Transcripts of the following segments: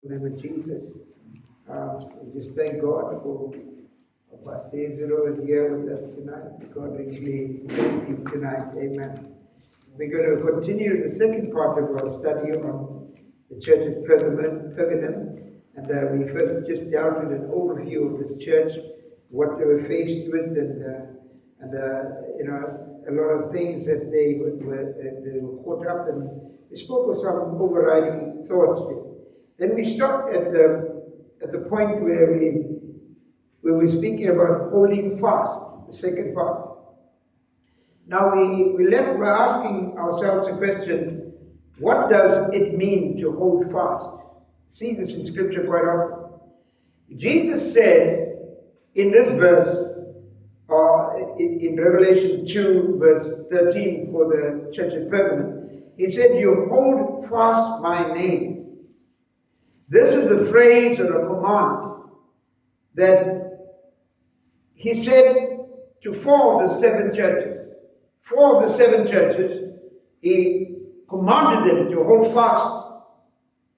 In the name of Jesus, we just thank God for Pastor Israel is here with us tonight. God richly bless him tonight. Amen. We're going to continue the second part of our study on the church of Pergamum. And we first just dealt with an overview of this church, what they were faced with, and a lot of things that they were caught up in. We spoke of some overriding thoughts there. Then we stopped at the point where we were speaking about holding fast, the second part. Now we left by asking ourselves a question: what does it mean to hold fast? See this in Scripture quite often. Jesus said in this verse, in Revelation 2, verse 13, for the church of Pergamum, he said, "You hold fast my name." This is a phrase or a command that he said to four of the seven churches. Four of the seven churches, he commanded them to hold fast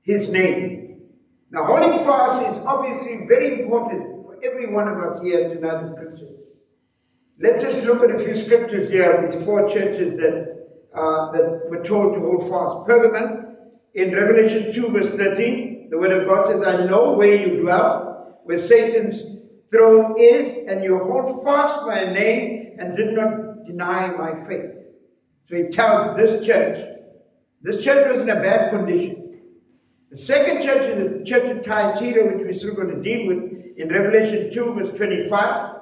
his name. Now, holding fast is obviously very important for every one of us here tonight as Christians. Let's just look at a few scriptures here of these four churches that were told to hold fast. Pergamum, in Revelation 2, verse 13, the word of God says, "I know where you dwell, where Satan's throne is, and you hold fast my name and did not deny my faith." So he tells this church was in a bad condition. The second church is the church of Thyatira, which we're still going to deal with in Revelation 2, verse 25.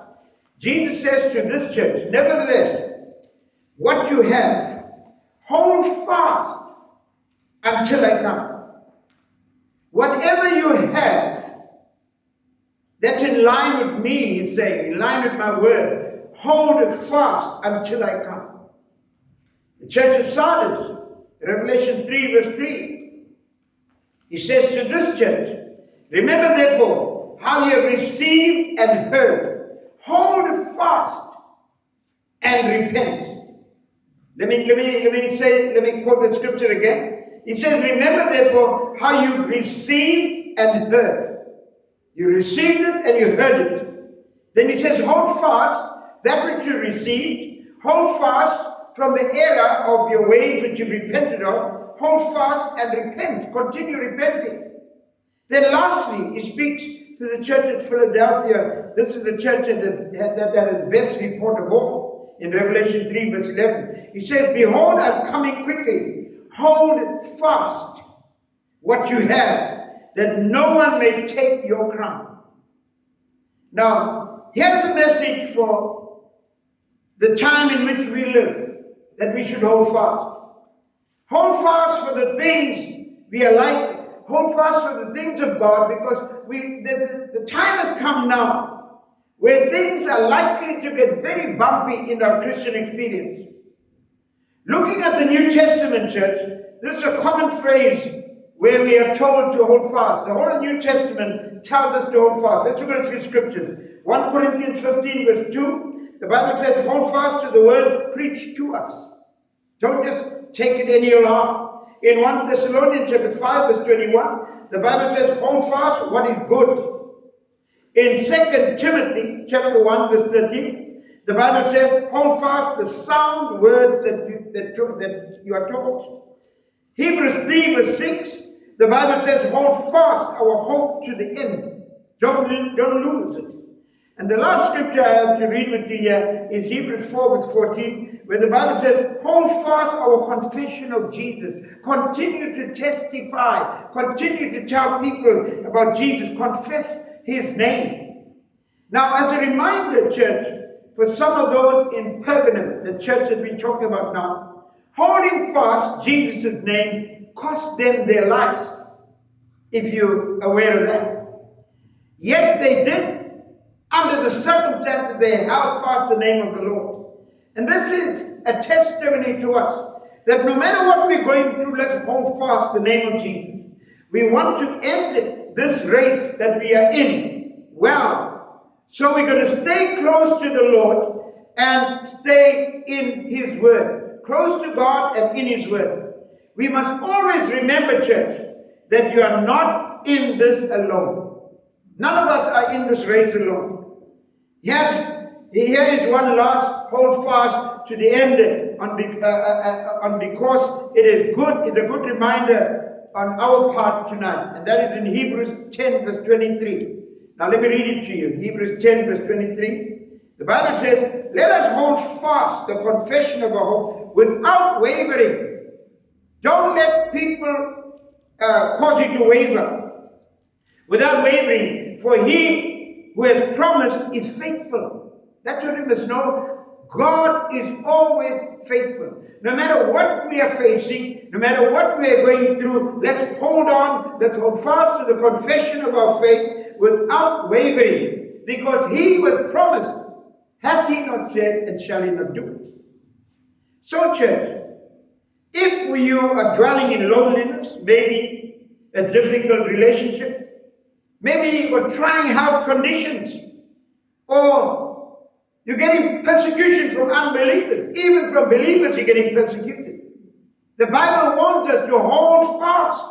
Jesus says to this church, "Nevertheless, what you have, hold fast until I come." Whatever you have that's in line with me, he's saying, in line with my word, hold it fast until I come. The church of Sardis, Revelation 3, verse 3, he says to this church, "Remember therefore how you have received and heard, hold fast and repent." Let me quote the scripture again. He says, "Remember therefore how you've received and heard." You received it and you heard it. Then he says, hold fast that which you received. Hold fast from the error of your ways which you've repented of. Hold fast and repent. Continue repenting. Then lastly, he speaks to the church at Philadelphia. This is the church that had the best report of all. In Revelation 3, verse 11. He says, "Behold, I'm coming quickly. Hold fast what you have, that no one may take your crown." Now, here's a message for the time in which we live, that we should hold fast. Hold fast for the things we are like. Hold fast for the things of God, because the time has come now where things are likely to get very bumpy in our Christian experience. Looking at the New Testament church, this is a common phrase where we are told to hold fast. The whole New Testament tells us to hold fast. Let's look at a few scriptures. 1 Corinthians 15, verse 2, the Bible says, "Hold fast to the word preached to us." Don't just take it any along. In 1 Thessalonians chapter 5, verse 21, the Bible says, "Hold fast what is good." In 2 Timothy chapter 1, verse 13, the Bible says, "Hold fast the sound words that you are taught." Hebrews 3, verse 6, the Bible says, "Hold fast our hope to the end." Don't lose it. And the last scripture I have to read with you here is Hebrews 4, verse 14, where the Bible says, "Hold fast our confession of Jesus." Continue to testify. Continue to tell people about Jesus. Confess his name. Now, as a reminder, church, for some of those in Pergamum, the church that we're talking about now, holding fast Jesus' name cost them their lives, if you're aware of that. Yet they did. Under the circumstances, they held fast the name of the Lord. And this is a testimony to us that no matter what we're going through, let's hold fast the name of Jesus. We want to end this race that we are in well. So we're going to stay close to the Lord and stay in his word. Close to God and in his word. We must always remember, church, that you are not not in this alone. None of us are in this race alone. Here is one last hold fast to the end on because it is good. It's a good reminder on our part tonight. And that is in Hebrews 10 verse 23. Now let me read it to you. Hebrews 10 verse 23. The Bible says, let us hold fast the confession of our hope without wavering. Don't let people cause you to waver. Without wavering. For he who has promised is faithful. That's what we must know. God is always faithful. No matter what we are facing, no matter what we are going through, let's hold on, let's hold fast to the confession of our faith without wavering. Because he who has promised, hath he not said, and shall he not do it? So, church, if you are dwelling in loneliness, maybe a difficult relationship, maybe you're trying hard conditions, or you're getting persecution from unbelievers. Even from believers you're getting persecuted. The Bible wants us to hold fast.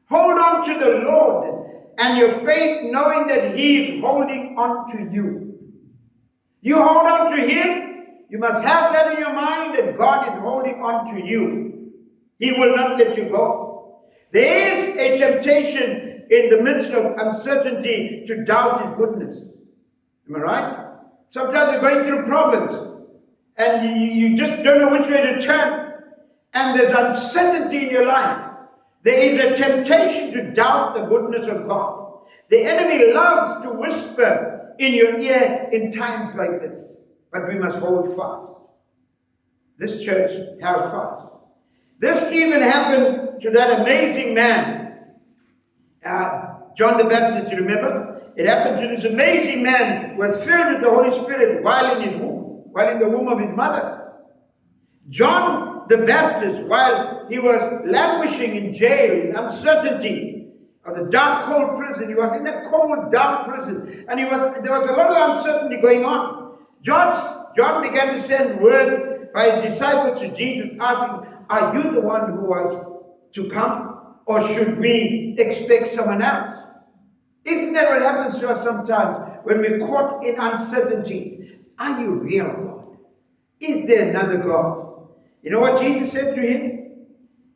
Hold on to the Lord and your faith, knowing that he is holding on to you. You hold on to him. You must have that in your mind that God is holding on to you. He will not let you go. There is a temptation in the midst of uncertainty to doubt his goodness. Am I right? Sometimes you're going through problems and you just don't know which way to turn. And there's uncertainty in your life. There is a temptation to doubt the goodness of God. The enemy loves to whisper in your ear in times like this. But we must hold fast. This church held fast. This even happened to that amazing man, John the Baptist, you remember? It happened to this amazing man who was filled with the Holy Spirit while in the womb of his mother. John the Baptist, while he was languishing in jail, in uncertainty of the dark, cold prison, he was in that cold, dark prison, and there was a lot of uncertainty going on. John began to send word by his disciples to Jesus, asking, are you the one who was to come, or should we expect someone else? Isn't that what happens to us sometimes when we're caught in uncertainty? Are you real, God? Is there another God? You know what Jesus said to him?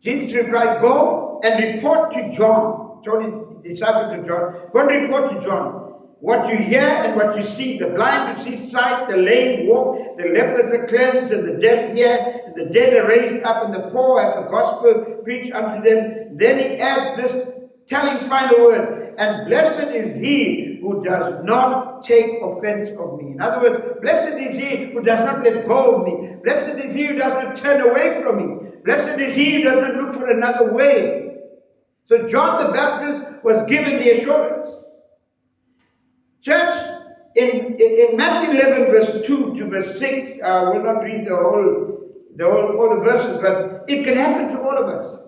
Jesus replied, go and report to John. Told his disciples to John, go and report to John what you hear and what you see. The blind receive sight, the lame walk, the lepers are cleansed, and the deaf hear, and the dead are raised up, and the poor have the gospel preached unto them. Then he adds this telling final word, and blessed is he who does not take offense of me. In other words, blessed is he who does not let go of me. Blessed is he who does not turn away from me. Blessed is he who does not look for another way. So John the Baptist was given the assurance. Church, in Matthew 11 verse 2 to verse 6, I will not read all the verses, but it can happen to all of us.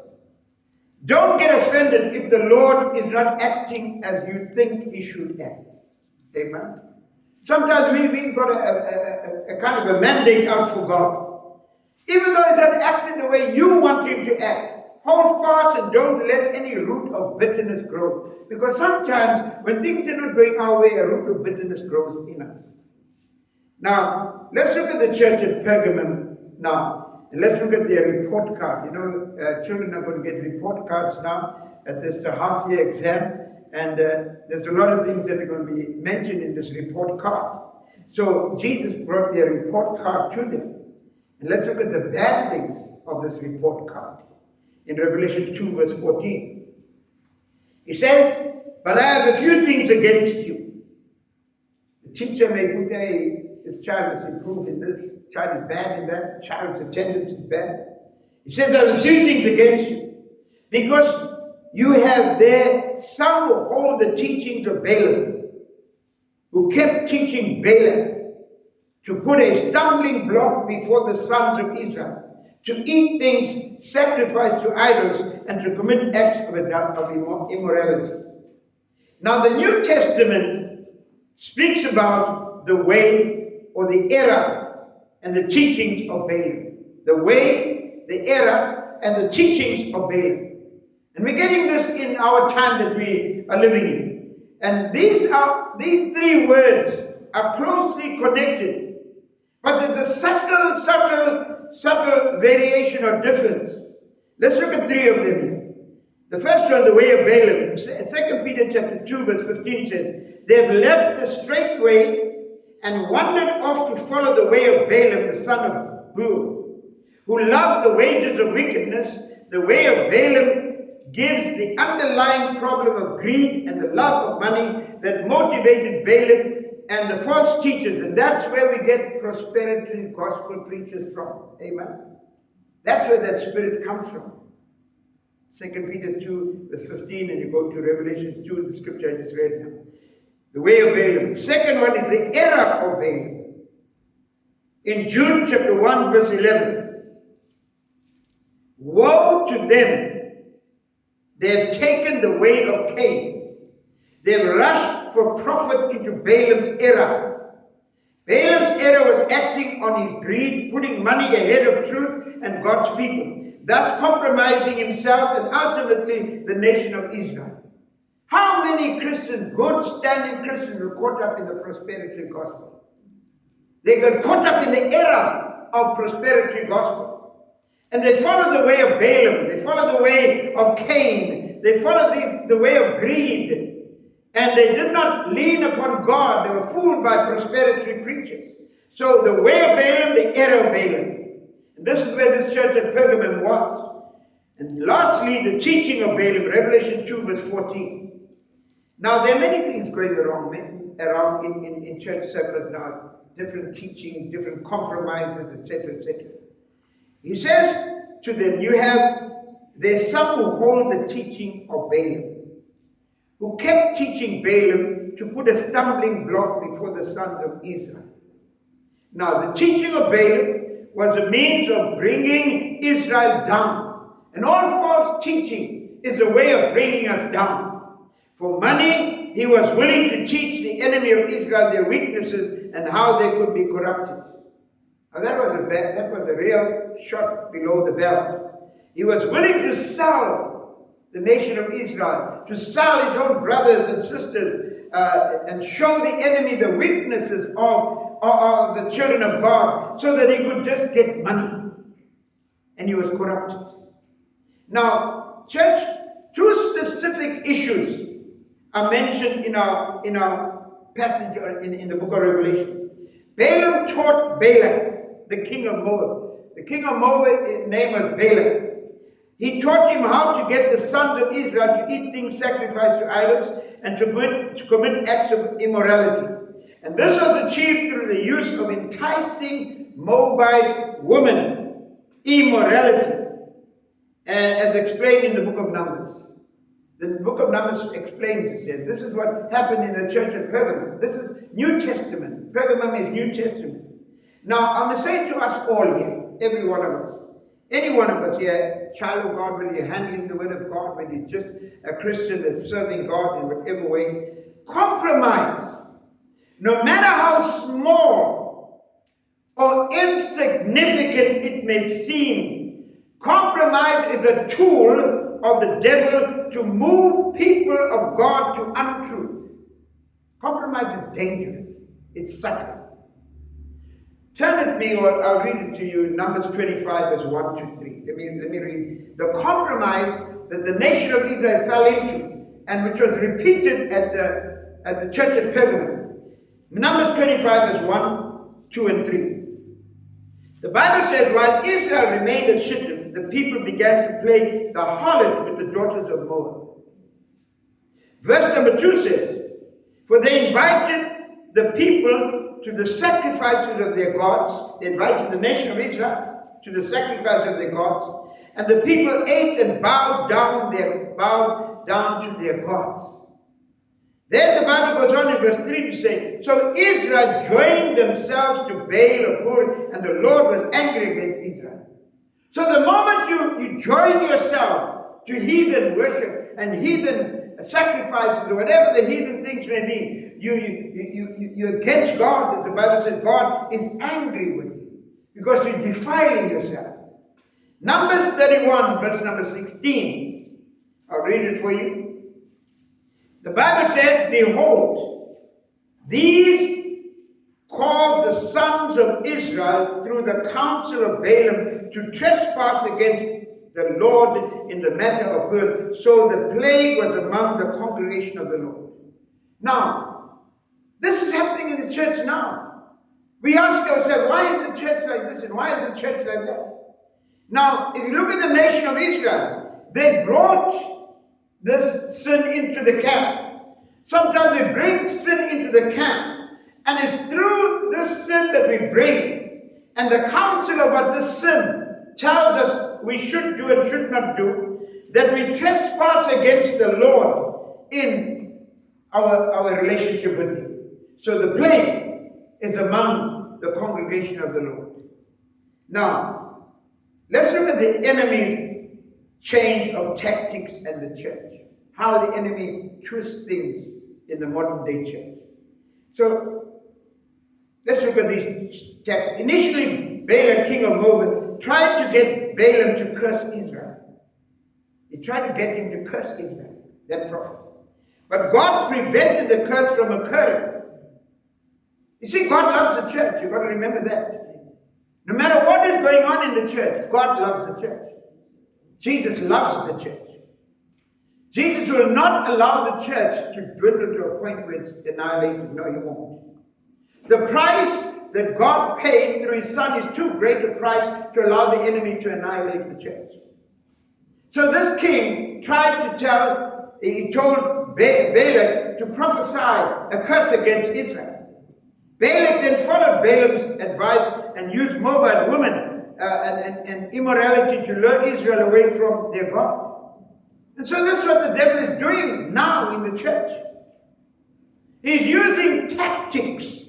Don't get offended if the Lord is not acting as you think he should act. Amen. Sometimes we've got a kind of a mandate out for God. Even though he's not acting the way you want him to act, hold fast and don't let any root of bitterness grow. Because sometimes when things are not going our way, a root of bitterness grows in us. Now, let's look at the church at Pergamum now. And let's look at their report card. You know, children are going to get report cards now at this half-year exam. And there's a lot of things that are going to be mentioned in this report card. So Jesus brought their report card to them. And let's look at the bad things of this report card. In Revelation 2 verse 14. He says, but I have a few things against you. The teacher may put this child has improved in this, child is bad in that, child's attendance is bad. He says, I have a few things against you. Because you have there some who hold the teachings of Balaam, who kept teaching Balaam to put a stumbling block before the sons of Israel, to eat things sacrificed to idols, and to commit acts of immorality. Now the New Testament speaks about the way or the error and the teachings of Balaam. The way, the error, and the teachings of Balaam. And And we're getting this in our time that we are living in. And these three words are closely connected. But there's a subtle variation or difference. Let's look at three of them. The first one, the way of Balaam. 2 Peter chapter 2 verse 15 says, they have left the straight way and wandered off to follow the way of Balaam, the son of Beor, who loved the wages of wickedness. The way of Balaam gives the underlying problem of greed and the love of money that motivated Balaam and the false teachers. And that's where we get prosperity gospel preachers from. Amen. That's where that spirit comes from. 2 Peter 2 verse 15, and you go to Revelation 2, the scripture I just read now. The way of Balaam. The second one is the error of Balaam. In Jude chapter 1 verse 11. Woe to them! They have taken the way of Cain. They have rushed for profit into Balaam's error. Balaam's error was acting on his greed, putting money ahead of truth and God's people, thus compromising himself and ultimately the nation of Israel. How many Christians, good standing Christians, were caught up in the prosperity gospel? They got caught up in the error of prosperity gospel. And they followed the way of Balaam. They followed the way of Cain. They followed the way of greed. And they did not lean upon God. They were fooled by prosperity preachers. So the way of Balaam, the error of Balaam. And this is where this church at Pergamum was. And lastly, the teaching of Balaam, Revelation 2 verse 14. Now there are many things going around in church circles now. Different teaching, different compromises, etc., etc. He says to them, there's some who hold the teaching of Balaam, who kept teaching Balaam to put a stumbling block before the sons of Israel. Now, the teaching of Balaam was a means of bringing Israel down. And all false teaching is a way of bringing us down. For money, he was willing to teach the enemy of Israel their weaknesses and how they could be corrupted. Now that was a real shot below the belt. He was willing to sell the nation of Israel, to sell his own brothers and sisters, and show the enemy the weaknesses of the children of God, so that he could just get money. And he was corrupted. Now, church, two specific issues are mentioned in our passage in the book of Revelation. Balaam taught Balak, the king of Moab. The king of Moab, his name was Balak. He taught him how to get the sons of Israel to eat things sacrificed to idols and to commit acts of immorality. And this was achieved through the use of enticing Moabite women, immorality, as explained in the book of Numbers. The book of Numbers explains this here. This is what happened in the church at Pergamum. This is New Testament. Pergamum is New Testament. Now, I'm going to say to us all here, every one of us, any one of us here, child of God, whether you're handling the word of God, whether you're just a Christian that's serving God in whatever way, compromise, no matter how small or insignificant it may seem, compromise is a tool of the devil to move people of God to untruth. Compromise is dangerous. It's subtle. Turn at me, or I'll read it to you, Numbers 25, verse 1 to 3. Let me read. The compromise that the nation of Israel fell into, and which was repeated at the church at Pergamum. Numbers 25, verse 1, 2, and 3. The Bible says, while Israel remained at Shittim, the people began to play the harlot with the daughters of Moab. Verse number 2 says, for they invited the people to the sacrifices of their gods. They invited the nation of Israel to the sacrifice of their gods. And the people ate and bowed down to their gods. Then the Bible goes on in verse 3 to say, so Israel joined themselves to Baal, and the Lord was angry against Israel. So the moment you join yourself to heathen worship and heathen sacrifices, or whatever the heathen things may be, you're against God. As the Bible says, God is angry with you because you're defiling yourself. Numbers 31, verse number 16. I'll read it for you. The Bible says, behold, these called the sons of Israel through the counsel of Balaam to trespass against the Lord in the matter of birth. So the plague was among the congregation of the Lord. Now, this is happening in the church now. We ask ourselves, why is the church like this and why is the church like that? Now, if you look at the nation of Israel, they brought this sin into the camp. Sometimes we bring sin into the camp, and it's through this sin that we bring, and the counsel of what this sin tells us we should do and should not do, that we trespass against the Lord in our relationship with Him. So the plague is among the congregation of the Lord. Now, let's look at the enemy's change of tactics and the church. How the enemy twists things in the modern day church. So, let's look at these tactics. Initially, Balak, king of Moab, tried to get Balaam to curse Israel. He tried to get him to curse Israel, that prophet. But God prevented the curse from occurring. You see, God loves the church. You've got to remember that. No matter what is going on in the church, God loves the church. Jesus loves the church. Jesus will not allow the church to dwindle to a point where it's annihilated. No, He won't. The price that God paid through His Son is too great a price to allow the enemy to annihilate the church. So this king he told Balak to prophesy a curse against Israel. Balak then followed Balaam's advice and used Moabite women and immorality to lure Israel away from their God. And so this is what the devil is doing now in the church. He's using tactics,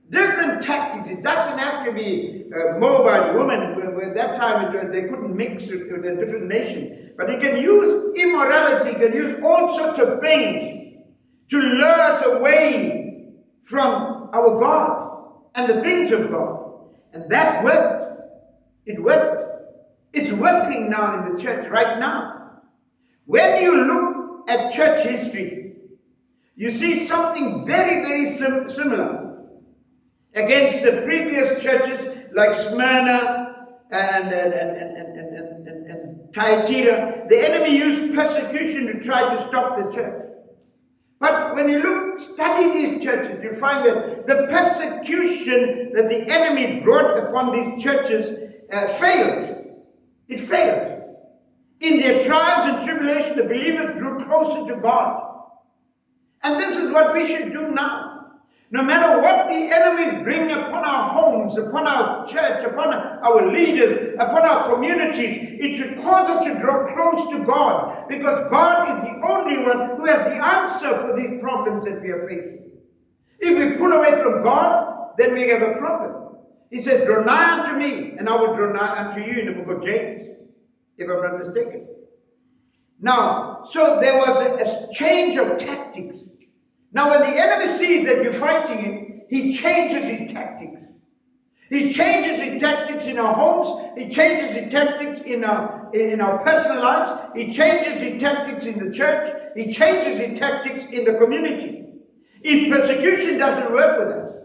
different tactics. It doesn't have to be Moabite women. At that time they couldn't mix with a different nation. But he can use immorality, he can use all sorts of things to lure us away from our God and the things of God. And that worked. It worked. It's working now in the church right now. When you look at church history, you see something very, very similar against the previous churches like Smyrna and Thyatira. The enemy used persecution to try to stop the church. But when you study these churches, you find that the persecution that the enemy brought upon these churches failed. It failed. In their trials and tribulations, the believers grew closer to God. And this is what we should do now. No matter what the enemy brings upon our homes, upon our church, upon our leaders, upon our communities, it should cause us to draw close to God, because God is the only one who has the answer for these problems that we are facing. If we pull away from God, then we have a problem. He says, draw nigh unto me, and I will draw nigh unto you, in the book of James, if I'm not mistaken. Now, so there was a change of tactics. Now, when the enemy sees that you're fighting him, he changes his tactics. He changes his tactics in our homes. He changes his tactics in our personal lives. He changes his tactics in the church. He changes his tactics in the community. If persecution doesn't work with us,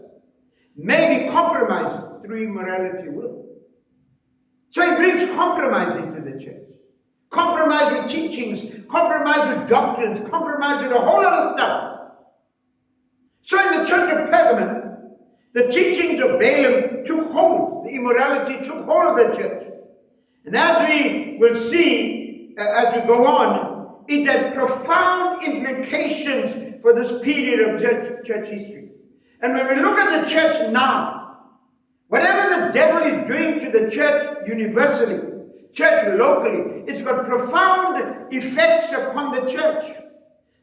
maybe compromise through immorality will. So he brings compromise into the church. Compromise with teachings, compromise with doctrines, compromise with a whole lot of stuff. So in the church of Pergamum, the teachings of Balaam took hold. The immorality took hold of the church. And as we will see as we go on, it had profound implications for this period of church history. And when we look at the church now, whatever the devil is doing to the church universally, church locally, it's got profound effects upon the church.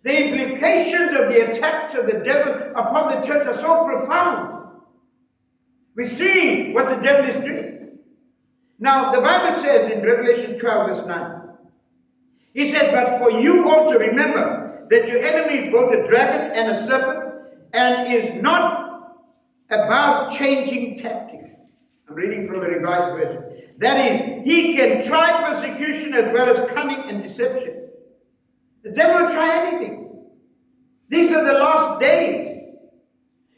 The implications of the attacks of the devil upon the church are so profound. We see what the devil is doing. Now, the Bible says in Revelation 12, verse 9, he says, but for you also remember that your enemy is both a dragon and a serpent, and is not about changing tactics. I'm reading from the Revised Version. That is, he can try persecution as well as cunning and deception. The devil will try anything. These are the last days.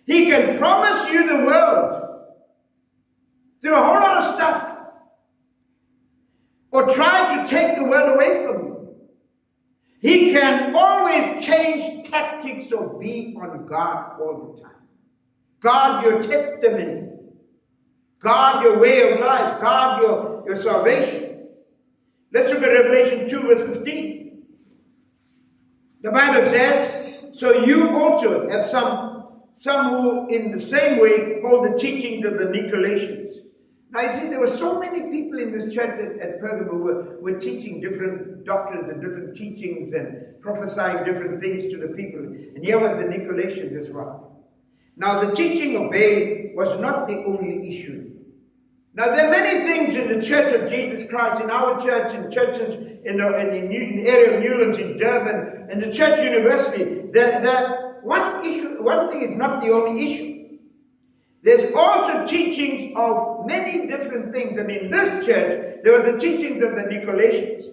He can promise you the world through a whole lot of stuff, or try to take the world away from you. He can always change tactics or be on guard all the time. Guard your testimony. Guard your way of life. Guard your salvation. Let's look at Revelation 2 verse 15. The Bible says, so you also have some who in the same way hold the teachings of the Nicolaitans. Now you see, there were so many people in this church at Pergamum who were teaching different doctrines and different teachings and prophesying different things to the people. And here was the Nicolaitans as well. Now the teaching of Baal was not the only issue. Now there are many things in the Church of Jesus Christ, in our church, in churches in the area of Newlands, in Durban, and the Church University, that one thing is not the only issue. There's also teachings of many different things. And in this church, there was the teachings of the Nicolaitans.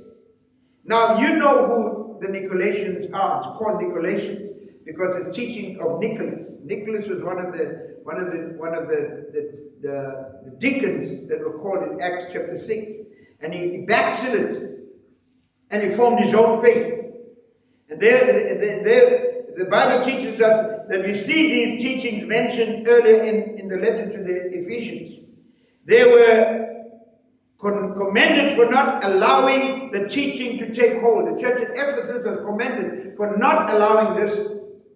Now, you know who the Nicolaitans are. It's called Nicolaitans because it's teaching of Nicholas. Nicholas was one of the deacons that were called in Acts chapter 6. And he backslid. And he formed his own thing. And the Bible teaches us that we see these teachings mentioned earlier in the letter to the Ephesians. They were commended for not allowing the teaching to take hold. The church at Ephesus was commended for not allowing this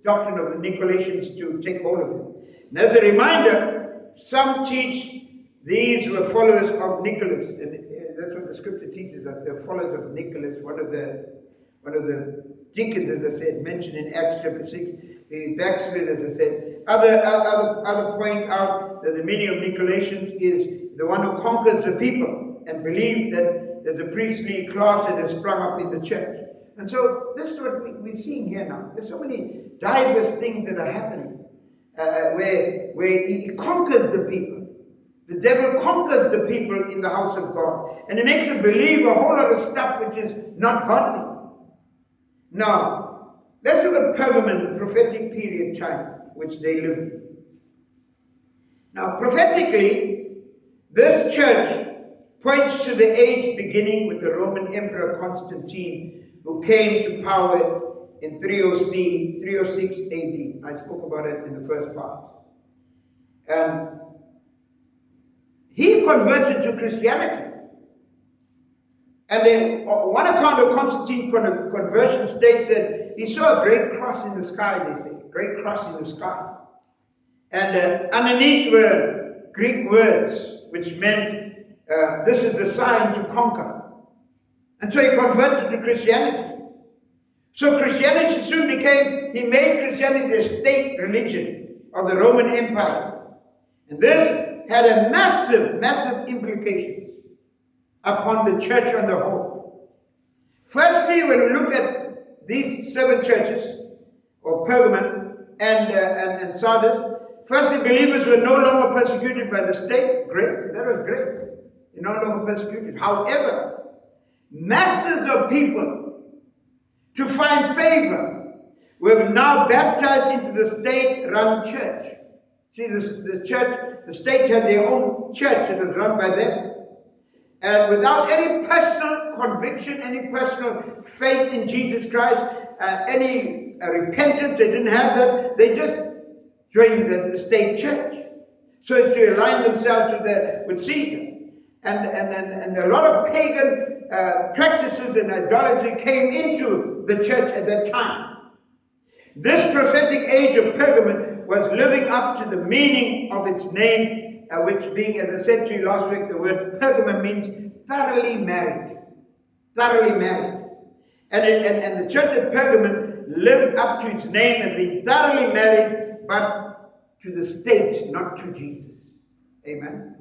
doctrine of the Nicolaitans to take hold of it. And as a reminder, some teach these were followers of Nicholas. And that's what the scripture teaches us. They're followers of Nicholas, one of the deacons, as I said, mentioned in Acts chapter 6. The backslid, as I said. Other point out that the meaning of Nicolaitans is the one who conquers the people and believes that there's a priestly class that has sprung up in the church. And so this is what we're seeing here now. There's so many diverse things that are happening where he conquers the people. The devil conquers the people in the house of God. And he makes them believe a whole lot of stuff which is not godly. Now, let's look at Pergamum, the prophetic period time which they lived in. Now, prophetically, this church points to the age beginning with the Roman Emperor Constantine, who came to power in 306 AD. I spoke about it in the first part. And he converted to Christianity. And one account of Constantine's conversion states that he saw a great cross in the sky, they say. Great cross in the sky. And underneath were Greek words, which meant, this is the sign to conquer. And so he converted to Christianity. So Christianity soon he made Christianity a state religion of the Roman Empire. And this had a massive, massive implications upon the church on the whole. Firstly, when we look at these 7 churches, or Pergamum and Sardis, firstly, believers were no longer persecuted by the state. Great, that was great. They're no longer persecuted. However, masses of people, to find favor, were now baptized into the state-run church. See, the state had their own church. It was run by them. And without any personal conviction, any personal faith in Jesus Christ, any repentance, they didn't have that. They just joined the state church, so as to align themselves with Caesar. And a lot of pagan practices and idolatry came into the church at that time. This prophetic age of Pergamum was living up to the meaning of its name, which being, as I said to you last week, the word Pergamum means thoroughly married. Thoroughly married. And the church at Pergamum lived up to its name as being thoroughly married, but to the state, not to Jesus. Amen.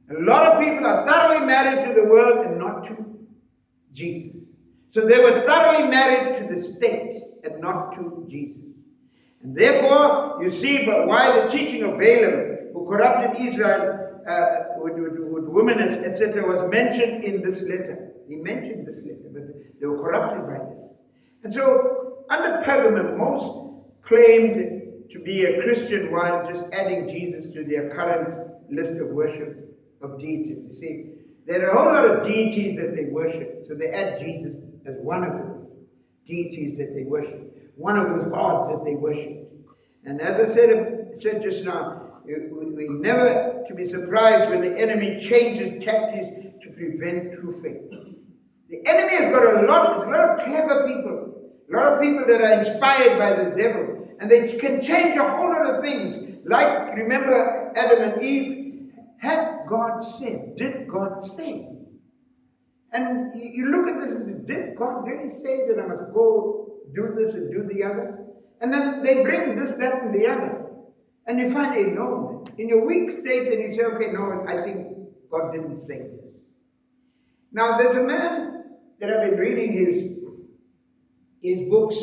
A lot of people are thoroughly married to the world and not to Jesus. So they were thoroughly married to the state and not to Jesus. And therefore, you see why the teaching of Balaam, who corrupted Israel with women, etc., was mentioned in this letter. He mentioned this letter, but they were corrupted by this. And so, under Pergamum, most claimed to be a Christian while just adding Jesus to their current list of worship of deities. You see, there are a whole lot of deities that they worship, so they add Jesus as one of those deities that they worship, one of those gods that they worship. And as I said just now, we never to be surprised when the enemy changes tactics to prevent true faith. The enemy has got a lot of clever people, a lot of people that are inspired by the devil, and they can change a whole lot of things. Like, remember Adam and Eve, had God said, did God say? And you look at this and did God really say that I must go do this and do the other? And then they bring this, that, and the other. And you find a no. In your weak state, then you say, okay, no, I think God didn't say this. Now, there's a man that I've been reading his books,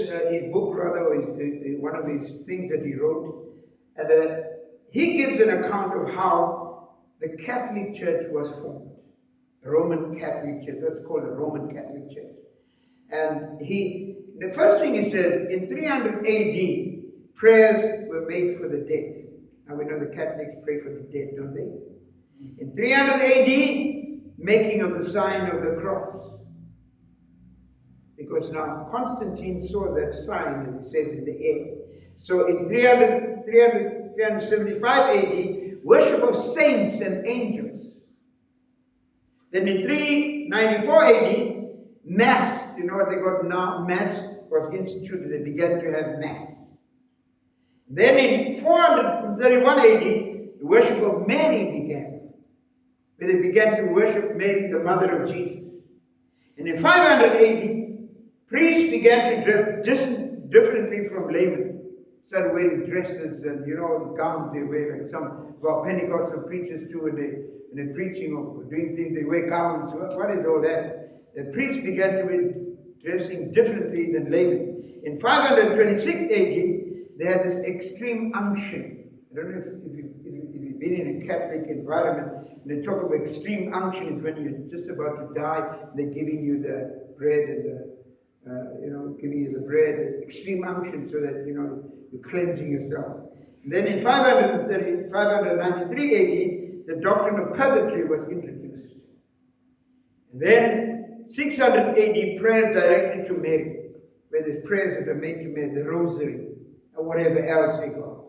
one of his things that he wrote. And he gives an account of how the Catholic Church was formed. The Roman Catholic Church. That's called the Roman Catholic Church. And the first thing he says, in 300 AD, prayers were made for the dead. Now we know the Catholics pray for the dead, don't they? In 300 AD, making of the sign of the cross. Because now Constantine saw that sign, as it says in the air. So in 375 AD, worship of saints and angels. Then in 394 AD, Mass, you know what they got now? Mass was instituted. They began to have Mass. Then in 431 AD, the worship of Mary began, where they began to worship Mary, the mother of Jesus. And in 500 AD, priests began to dress differently from laymen. Started wearing dresses and, gowns they wear, like some of our Pentecostal preachers too, when they're preaching or doing things, they wear gowns. What is all that? The priests began to be dressing differently than laymen. In 526 AD, they had this extreme unction. I don't know if you've been in a Catholic environment, and they talk of extreme unction when you're just about to die, they're giving you the bread and giving you the bread, extreme unction, so that, you're cleansing yourself. And then in 593 AD, the doctrine of purgatory was introduced. And then 600 AD, prayers directed to Mary, where there's prayers that are made to Mary, the rosary, and whatever else they got.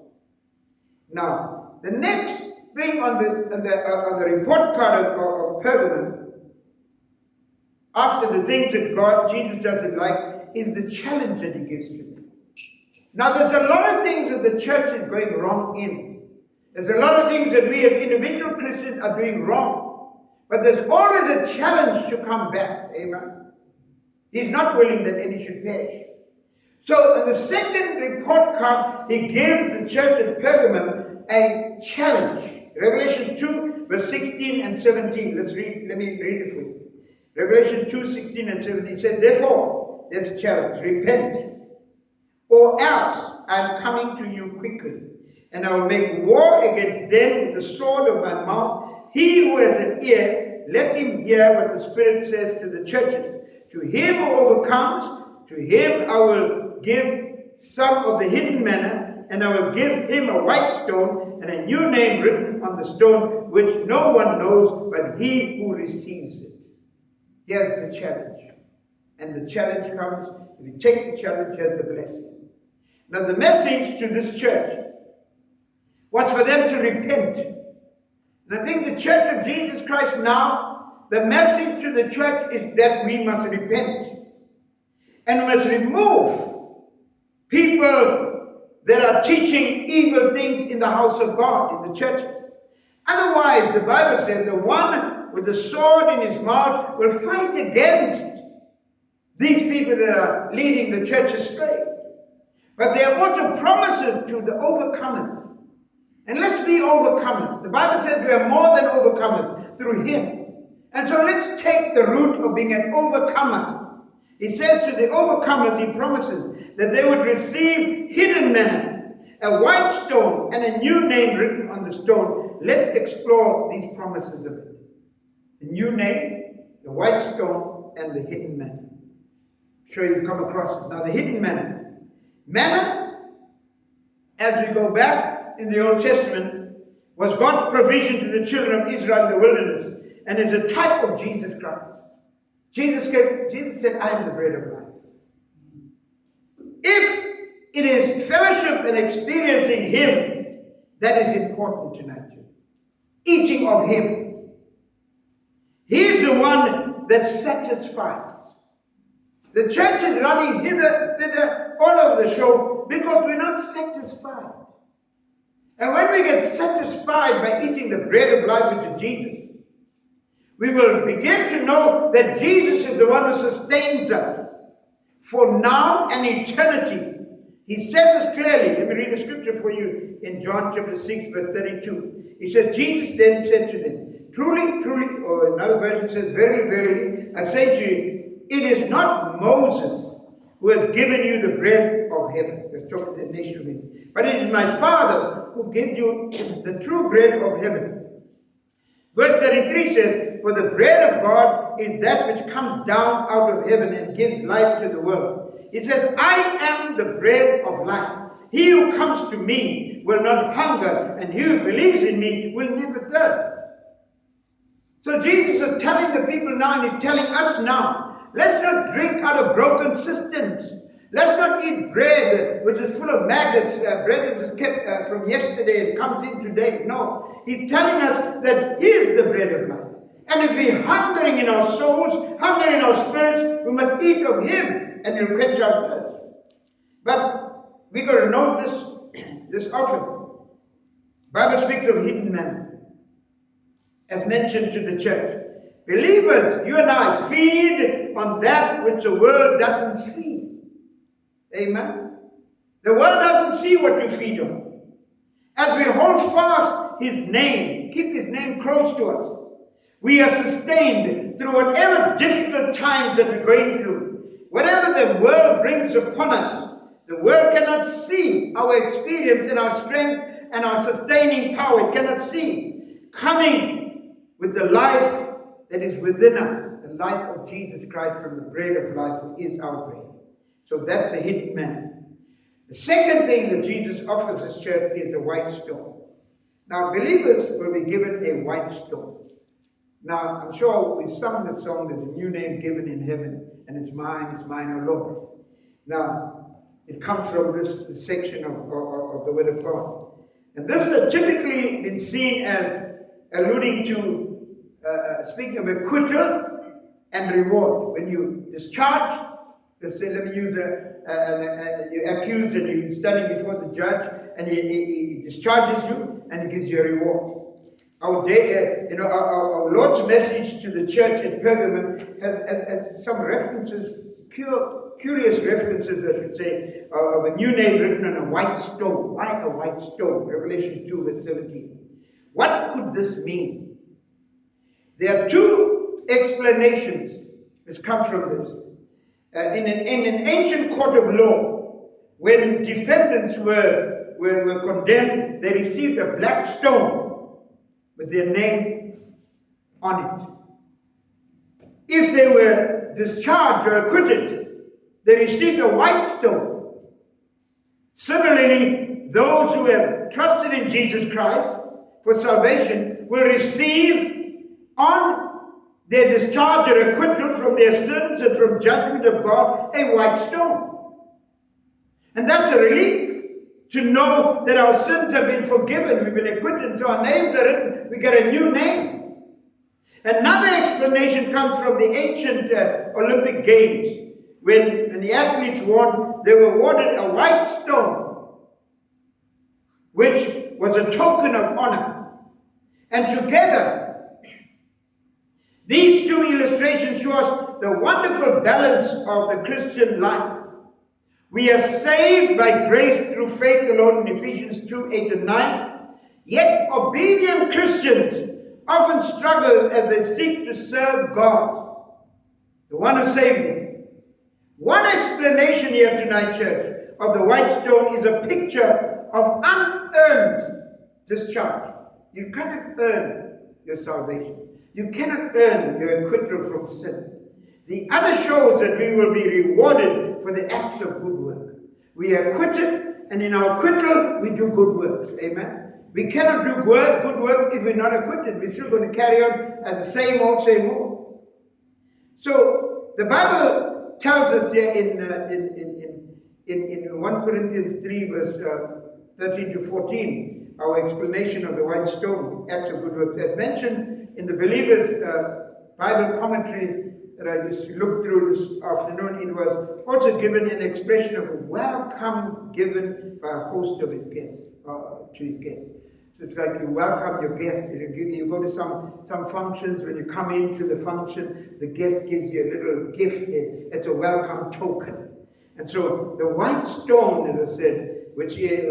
Now, the next thing on the report card of Pergamum, after the things that Jesus doesn't like, is the challenge that he gives to them. Now, there's a lot of things that the church is going wrong in. There's a lot of things that we as individual Christians are doing wrong. But there's always a challenge to come back. Amen. He's not willing that any should perish. So in the second report card, he gives the church at Pergamum a challenge. Revelation 2, verse 16 and 17. Let me read it for you. Revelation 2, 16 and 17 said, therefore, there's a challenge. Repent, or else I am coming to you quickly, and I will make war against them with the sword of my mouth. He who has an ear, let him hear what the Spirit says to the churches. To him who overcomes, to him I will give some of the hidden manna, and I will give him a white stone and a new name written on the stone, which no one knows but he who receives it. Here's the challenge. And the challenge comes, if you take the challenge, here's the blessing. Now the message to this church was for them to repent. And I think the Church of Jesus Christ now, the message to the church is that we must repent. And we must remove people that are teaching evil things in the house of God, in the churches. Otherwise, the Bible says, the one with the sword in his mouth will fight against these people that are leading the church astray. But there are also promises to the overcomers. And let's be overcomers. The Bible says we are more than overcomers through him. And so let's take the route of being an overcomer. He says to the overcomers, he promises that they would receive hidden manna, a white stone, and a new name written on the stone. Let's explore these promises of it. The new name, the white stone, and the hidden manna. sure you've come across it. Now, the hidden manna. Manna, as we go back in the Old Testament, was God's provision to the children of Israel in the wilderness, and is a type of Jesus Christ. Jesus said, I am the bread of life. If it is fellowship and experiencing Him that is important tonight, eating of Him. He is the one that satisfies. The church is running hither, thither, all over the show because we're not satisfied. And when we get satisfied by eating the bread of life, which is Jesus, we will begin to know that Jesus is the one who sustains us for now and eternity. He says this clearly. Let me read a scripture for you in John chapter 6, verse 32. He says, Jesus then said to them, truly, truly, or another version says, very, verily, I say to you, it is not Moses who has given you the bread of heaven. We're talking to the nation of Israel. But it is my Father who gives you the true bread of heaven. Verse 33 says, for the bread of God is that which comes down out of heaven and gives life to the world. He says, I am the bread of life. He who comes to me will not hunger, and he who believes in me will never thirst. So Jesus is telling the people now, and he's telling us now, let's not drink out of broken cisterns. Let's not eat bread which is full of maggots, bread that is kept from yesterday and comes in today. No, he's telling us that he is the bread of life. And if we're hungering in our souls, hungering in our spirits, we must eat of him, and he'll quench our thirst. But we've got to note this often. The Bible speaks of hidden manna, as mentioned to the church. Believers, you and I, feed on that which the world doesn't see. Amen? The world doesn't see what you feed on. As we hold fast his name, keep his name close to us, we are sustained through whatever difficult times that we're going through. Whatever the world brings upon us, the world cannot see our experience and our strength and our sustaining power. It cannot see. Coming with the life that is within us, the life of Jesus Christ from the bread of life, who is our bread. So that's the hidden manna. The second thing that Jesus offers his church is the white stone. Now, believers will be given a white stone. Now, I'm sure we've sung that song, there's a new name given in heaven, and it's mine, O Lord. Now, it comes from this section of the Word of God. And this has typically been seen as alluding to, speaking of acquittal and reward. When you discharge, let's say, let me use you're accused and you're standing before the judge, and he discharges you, and he gives you a reward. Our Lord's message to the church at Pergamum has some references, curious references, I should say, of a new name written on a white stone. Why a white stone? Revelation 2, verse 17. What could this mean? There are two explanations which come from this. In an ancient court of law, when defendants were condemned, they received a black stone with their name on it. If they were discharged or acquitted, they received a white stone. Similarly, those who have trusted in Jesus Christ for salvation will receive on their discharge or acquittal from their sins and from judgment of God a white stone. And that's a relief to know that our sins have been forgiven, we've been acquitted, so our names are written, we get a new name. Another explanation comes from the ancient Olympic Games, when the athletes won, they were awarded a white stone, which was a token of honor. And together, these two illustrations show us the wonderful balance of the Christian life. We are saved by grace through faith alone in Ephesians 2, 8 and 9. Yet obedient Christians often struggle as they seek to serve God, the one who saved them. One explanation here tonight, church, of the white stone is a picture of unearned discharge. You cannot earn your salvation. You cannot earn your acquittal from sin. The other shows that we will be rewarded for the acts of good work. We are acquitted, and in our acquittal, we do good works. Amen? We cannot do good work if we're not acquitted. We're still going to carry on as the same old. So, the Bible tells us here in 1 Corinthians 3, verse 13 to 14, our explanation of the white stone, acts of good works. As mentioned in the Believer's Bible commentary that I just looked through this afternoon, it was also given an expression of a welcome given by a host of his guests, to his guests. So it's like you welcome your guest. You go to some functions, when you come into the function, the guest gives you a little gift. It's a welcome token. And so the white stone, as I said, which is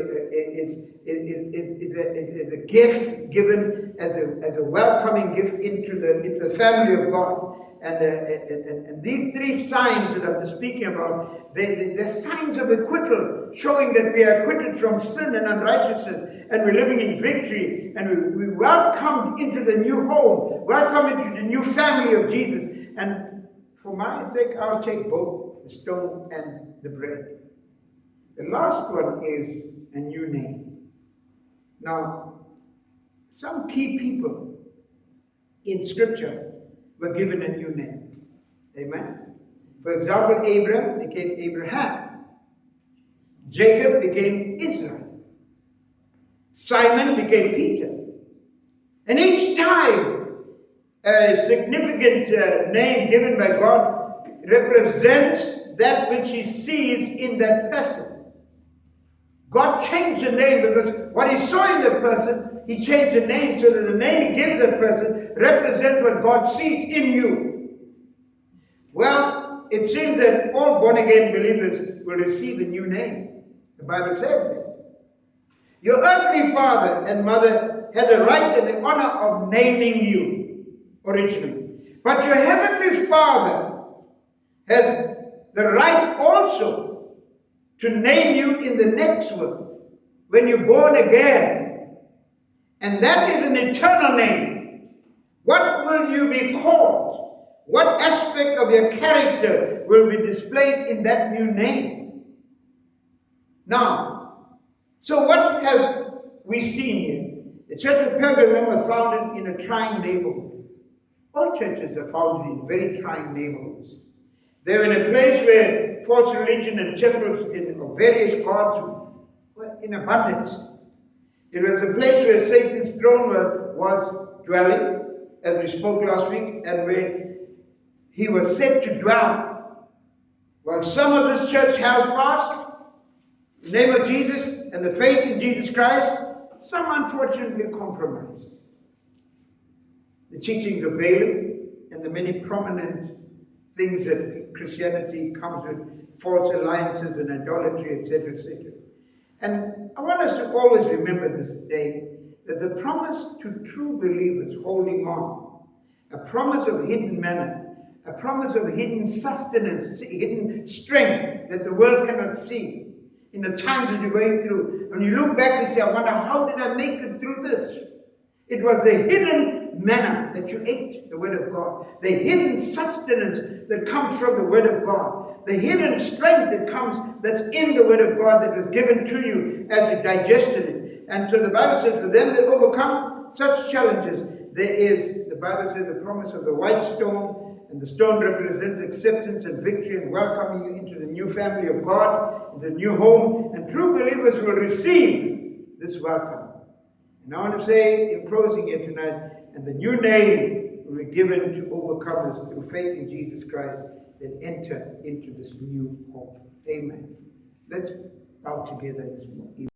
a gift given as a welcoming gift into the family of God. And these three signs that I'm speaking about, they're signs of acquittal, showing that we are acquitted from sin and unrighteousness, and we're living in victory, and we welcomed into the new home, welcome into the new family of Jesus. And for my sake, I'll take both the stone and the bread. The last one is a new name. Now, some key people in Scripture were given a new name. Amen? For example, Abraham became Abraham. Jacob became Israel. Simon became Peter. And each time a significant name given by God represents that which he sees in that person. God changed the name because what he saw in that person, he changed the name so that the name he gives that person represents what God sees in you. Well, it seems that all born-again believers will receive a new name. The Bible says that. Your earthly father and mother had the right and the honor of naming you originally. But your heavenly Father has the right also to name you in the next world, when you're born again. And that is an eternal name. What will you be called? What aspect of your character will be displayed in that new name? Now, so what have we seen here? The Church of Pergamum was founded in a trying neighborhood. All churches are founded in very trying neighborhoods. They're in a place where false religion and temples of various gods were in abundance. It was a place where Satan's throne was dwelling, as we spoke last week, and where he was said to dwell. While some of this church held fast in the name of Jesus and the faith in Jesus Christ, some unfortunately compromised. The teachings of Balaam and the many prominent things that Christianity comes with, false alliances and idolatry, etc., etc. And I want us to always remember this day, that the promise to true believers holding on, a promise of hidden manna, a promise of hidden sustenance, hidden strength that the world cannot see in the times that you're going through. When you look back and say, I wonder, how did I make it through this? It was the hidden manna that you ate, the Word of God. The hidden sustenance that comes from the Word of God. The hidden strength that's in the Word of God that was given to you as you digested it. And so the Bible says, for them that overcome such challenges, there is, the Bible says, the promise of the white stone. And the stone represents acceptance and victory and welcoming you into the new family of God, the new home. And true believers will receive this welcome. And I want to say in closing here tonight, and the new name will be given to overcomers through faith in Jesus Christ that enter into this new home. Amen. Let's bow together this morning.